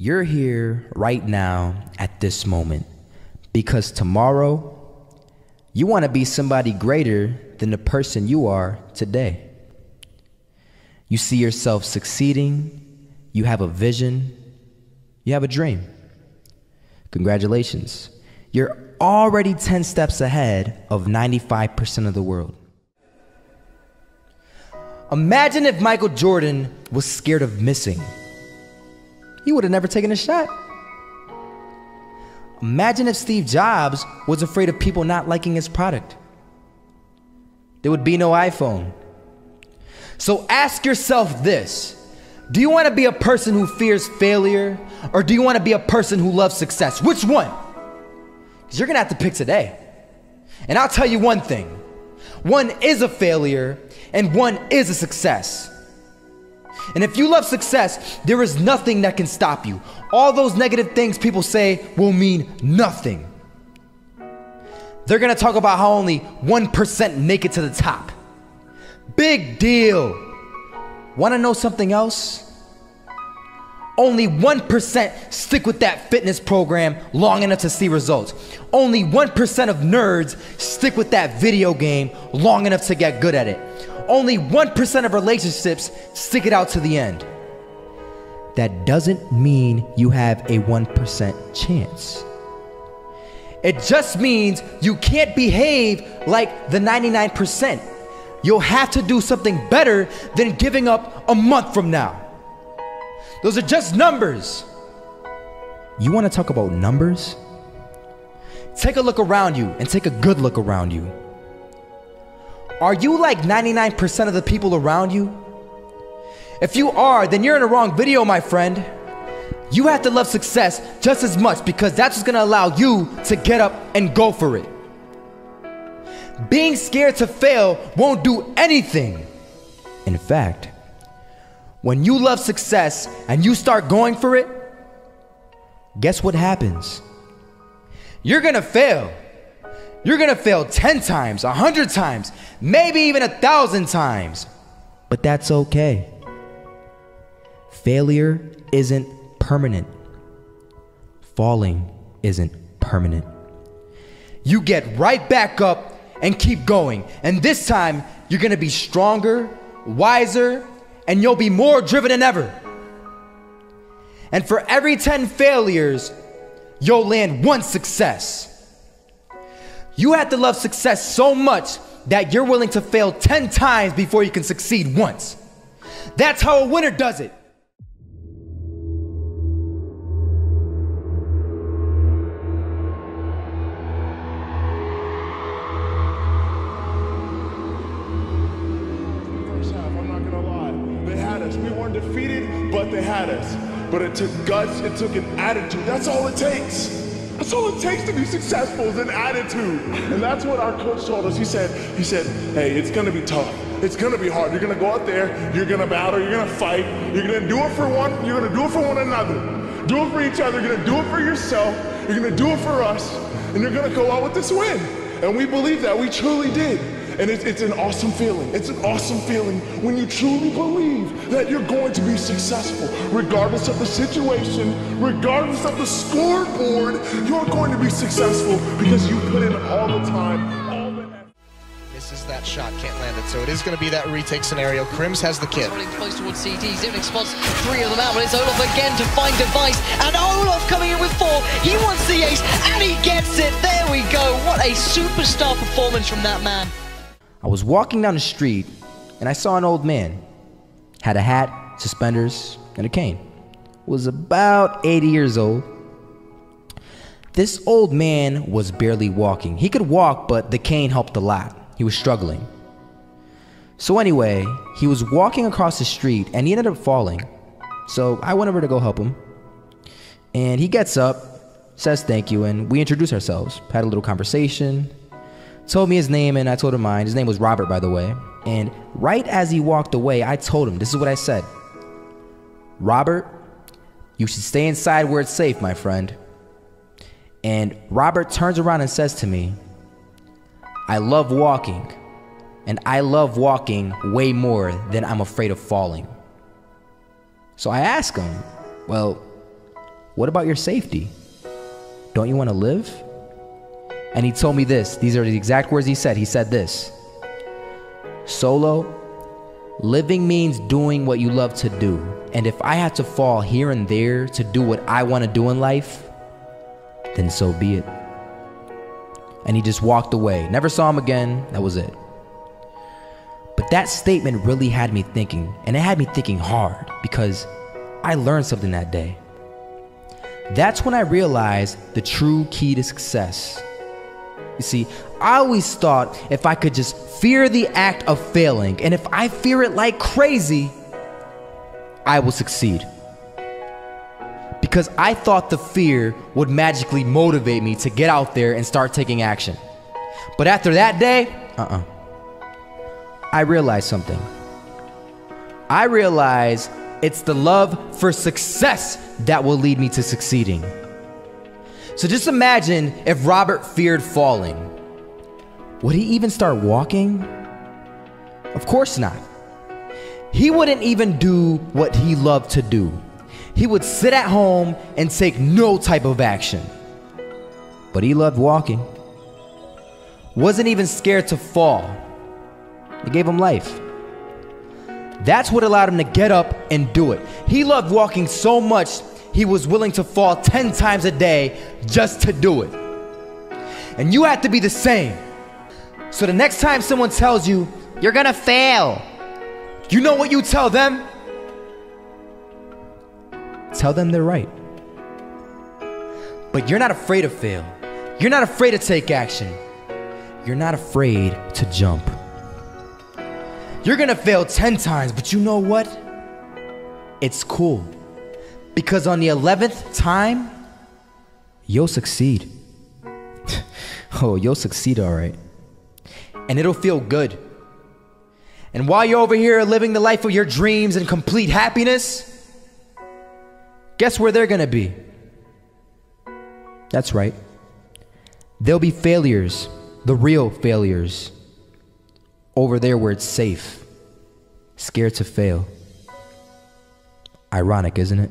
You're here right now at this moment because tomorrow you want to be somebody greater than the person you are today. You see yourself succeeding, you have a vision, you have a dream. Congratulations. You're already 10 steps ahead of 95% of the world. Imagine if Michael Jordan was scared of missing. He would have never taken a shot. Imagine if Steve Jobs was afraid of people not liking his product. There would be no iPhone. So ask yourself this: do you want to be a person who fears failure, or do you want to be a person who loves success? Which one? Because you're going to have to pick today. And I'll tell you one thing: one is a failure and one is a success. And if you love success, there is nothing that can stop you. All those negative things people say will mean nothing. They're gonna talk about how only 1% make it to the top. Big deal. Wanna know something else? Only 1% stick with that fitness program long enough to see results. Only 1% of nerds stick with that video game long enough to get good at it. Only 1% of relationships stick it out to the end. That doesn't mean you have a 1% chance. It just means you can't behave like the 99%. You'll have to do something better than giving up a month from now. Those are just numbers. You want to talk about numbers? Take a look around you and take a good look around you. Are you like 99% of the people around you? If you are, then you're in the wrong video, my friend. You have to love success just as much because that's what's gonna allow you to get up and go for it. Being scared to fail won't do anything. In fact, when you love success and you start going for it, guess what happens? You're gonna fail. You're gonna fail 10 times, 100 times, maybe even 1,000 times. But that's okay. Failure isn't permanent. Falling isn't permanent. You get right back up and keep going. And this time, you're gonna be stronger, wiser, and you'll be more driven than ever. And for every 10 failures, you'll land one success. You have to love success so much that you're willing to fail 10 times before you can succeed once. That's how a winner does it. First half, I'm not gonna lie. They had us. We weren't defeated, but they had us. But it took guts, it took an attitude. That's all it takes. That's all it takes to be successful is an attitude. And that's what our coach told us. He said, hey, it's gonna be tough. It's gonna be hard. You're gonna go out there, you're gonna battle, you're gonna fight, you're gonna do it for one, you're gonna do it for one another. Do it for each other, you're gonna do it for yourself, you're gonna do it for us, and you're gonna go out with this win. And we believe that, we truly did. And it's an awesome feeling. It's an awesome feeling when you truly believe that you're going to be successful. Regardless of the situation, regardless of the scoreboard, you're going to be successful because you put in all the time, all the effort. Misses that shot, can't land it. So it is going to be that retake scenario. Krims has the kid. Running close towards CT. Zivnik spots 3 of them out, but it's Olaf again to find Device. And Olaf coming in with 4. He wants the ace, and he gets it. There we go. What a superstar performance from that man. I was walking down the street and I saw an old man. Had a hat, suspenders, and a cane. Was about 80 years old. This old man was barely walking. He could walk, but the cane helped a lot. He was struggling. So anyway, he was walking across the street and he ended up falling. So I went over to go help him. And he gets up, says thank you, and we introduced ourselves. Had a little conversation. Told me his name and I told him mine. His name was Robert, by the way. And right as he walked away, I told him, this is what I said. Robert, you should stay inside where it's safe, my friend. And Robert turns around and says to me, I love walking, and I love walking way more than I'm afraid of falling. So I ask him, well, What about your safety? Don't you want to live? And he told me this. These are the exact words he said. He said this: Solo, living means doing what you love to do. And if I had to fall here and there to do what I want to do in life, then so be it. And he just walked away. Never saw him again. That was it. But that statement really had me thinking, and it had me thinking hard, because I learned something that day. That's when I realized the true key to success. You see, I always thought if I could just fear the act of failing, and if I fear it like crazy, I will succeed. Because I thought the fear would magically motivate me to get out there and start taking action. But after that day, I realized something. I realized it's the love for success that will lead me to succeeding. So just imagine if Robert feared falling. Would he even start walking? Of course not. He wouldn't even do what he loved to do. He would sit at home and take no type of action. But he loved walking. Wasn't even scared to fall. It gave him life. That's what allowed him to get up and do it. He loved walking so much, he was willing to fall 10 times a day just to do it. And you have to be the same. So the next time someone tells you, you're gonna fail, you know what you tell them? Tell them they're right. But you're not afraid to fail. You're not afraid to take action. You're not afraid to jump. You're gonna fail 10 times, but you know what? It's cool. Because on the 11th time, you'll succeed. Oh, you'll succeed, all right. And it'll feel good. And while you're over here living the life of your dreams and complete happiness, guess where they're gonna be? That's right. They'll be failures, the real failures. Over there where it's safe, scared to fail. Ironic, isn't it?